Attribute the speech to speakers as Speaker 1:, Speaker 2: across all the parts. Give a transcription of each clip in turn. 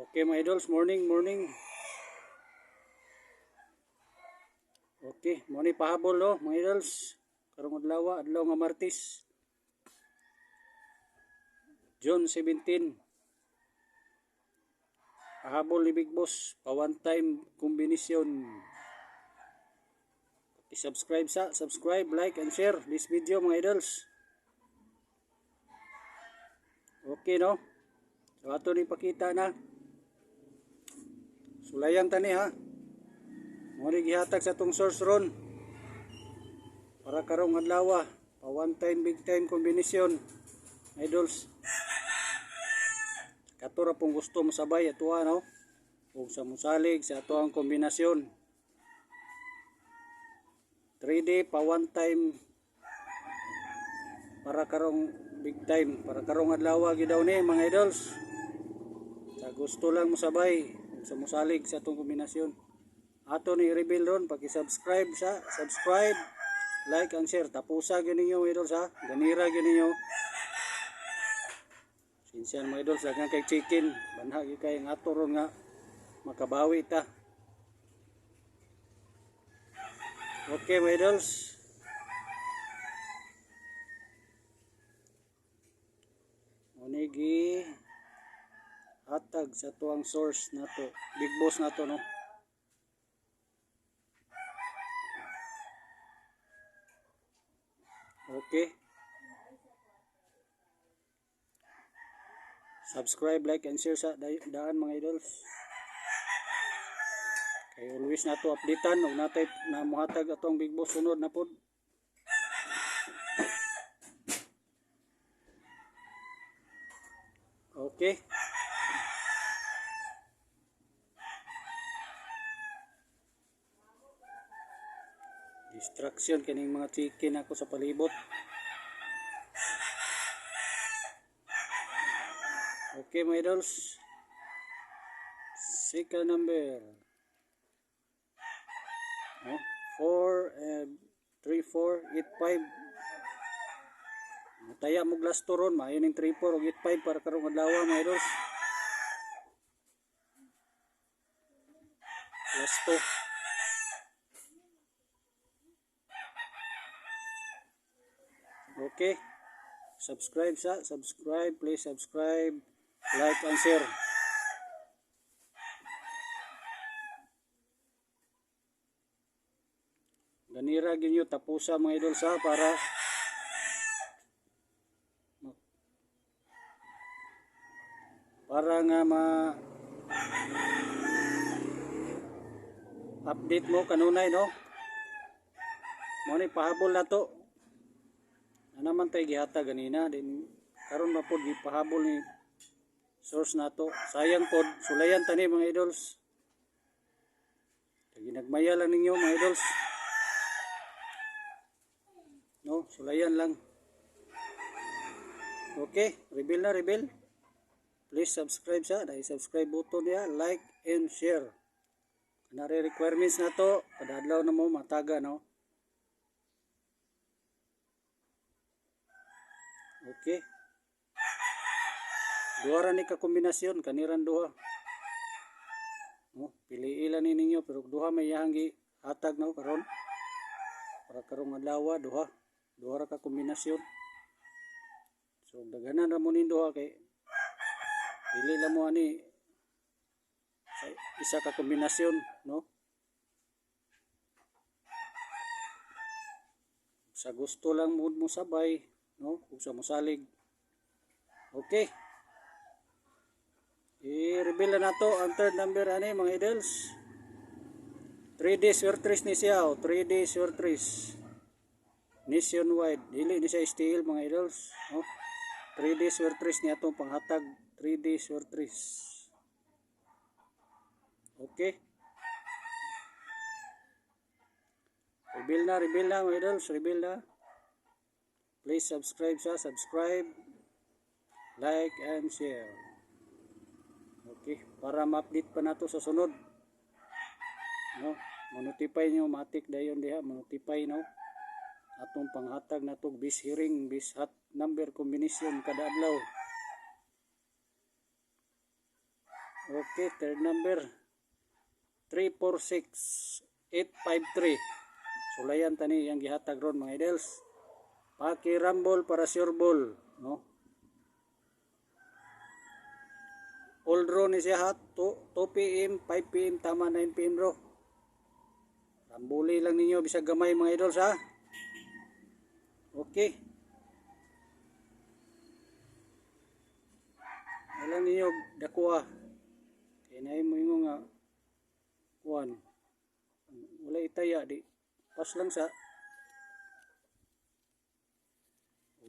Speaker 1: Okay mga idols, morning. Okay, mo ni pahabol no mga idols. Karong adlaw nga Martes, June 17. Pahabol ni Big Boss, pa one time kombinasyon. Subscribe, like and share this video mga idols. Okay no? So ato ni pakita na. Sulayan tani ha. Mo ni gihatag sa tong source ron. Para karong adlaw, pa one time big time kombinasyon. Idols. Katura pong gusto mo sabay ato no? Kung sa musalig sa ato ang kombinasyon. 3D pa one time para karong big time, para karong adlaw gyud daw ni mga idols. Sa gusto lang mo sabay kung sa musalig sa atong kombinasyon. Ato ni reveal ron paki-subscribe, like and share. Tapusa gyud ninyo idols ha. Ganira gyud ninyo. Sinsiyan mga idols, daghang kay chicken, banha gyud kay ang ato ron nga makabawi ta. Okay mga idols. Monigi hatag sa tuang source nato, Big Boss nato no. Okay. Subscribe, like and share sa daan mga idols. Kay always nato updatean og natay na mohatag atong Big Boss sunod na pod. Okay. Distraction kining mga chicken ako sa palibot. Okay mga idols. Second number. 4 and 3 4 8 5. Mataya mo glass to ron, maayo ning 3 4 ug 8 5 para karong adlaw mga idols. Glass to. Okay. Please subscribe, like and share. Ganira ginyo tapusa mga idol sa para nga update mo kanunay no. Mo ni pahabol na to. Ano naman tayo gihatag ganina din karon mapod gipahabol ni source nato. Sayang pod sulayan tani mga idols. Ginagmaya lang ninyo mga idols. No, sulayan lang. Okay, reveal. Please subscribe sa dahil subscribe button niya, like and share. Kanare requirements na to, kada adlaw na mo mataga no. Okay. Duha ra ni ka kombinasyon kaniran duha. No, pili ilan ni ninyo pero duha may yahang hatag no karon. Para karong adlaw duha ra ka kombinasyon. So daghanan ra mo nin duha kay pili lang mo ani sa isa ka kombinasyon no. Sa gusto lang mo sabay no kung sa mosalig. Okay. I-reveal na nato ang third number ani mga idols. 3D Swertres ni siya 3D Swertres. Nationwide, dili ni siya steel mga idols, no? 3D Swertres ni atong panghatag, 3D Swertres. Okay. Reveal na mga idols, reveal na. Please subscribe, like and share. Okay, para ma-update pa nato sa sunod. No, mo-notify niyo matik dayon diha, mo-notify no. Atong panghatag nato bis hearing, bis hot number combination kada adlaw. Okay, third number 346853. Sulayan tani yang gihatag ron mga idols. Paki-rumble para sure ball, no? All draw ni siya hat 2 PM, 5 PM, tama 9 PM bro. Rambuli lang ninyo bisag gamay mga idols ha. Okay. Alam ninyo dakuha. Kaya na mo yung nga kuhan. Wala itaya di. Pas lang sa.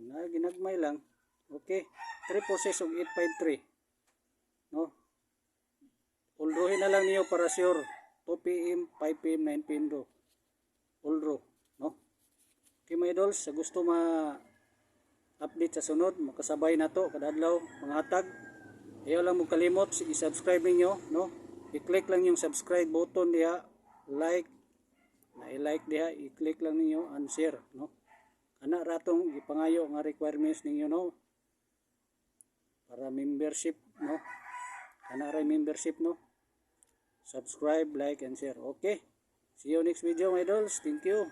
Speaker 1: Na ginagmay lang. Okay. 346 ug 853. No? Uldrohin na lang niyo para sure. 2 PM, 5 PM, 9 PM do. Uldro, no? Okay mga idols, sa gusto update sa sunod, makasabay na to kada adlaw mga hatag. Ayaw lang mo kalimot, i-subscribe ninyo, no? I-click lang yung subscribe button diha, like, na i-like diha, i-click lang ninyo and share, no? Ana ratong ipangayo nga requirements ninyo, no? Para membership, no? Ana ray membership, no? Subscribe, like, and share. Okay? See you next video, my idols. Thank you.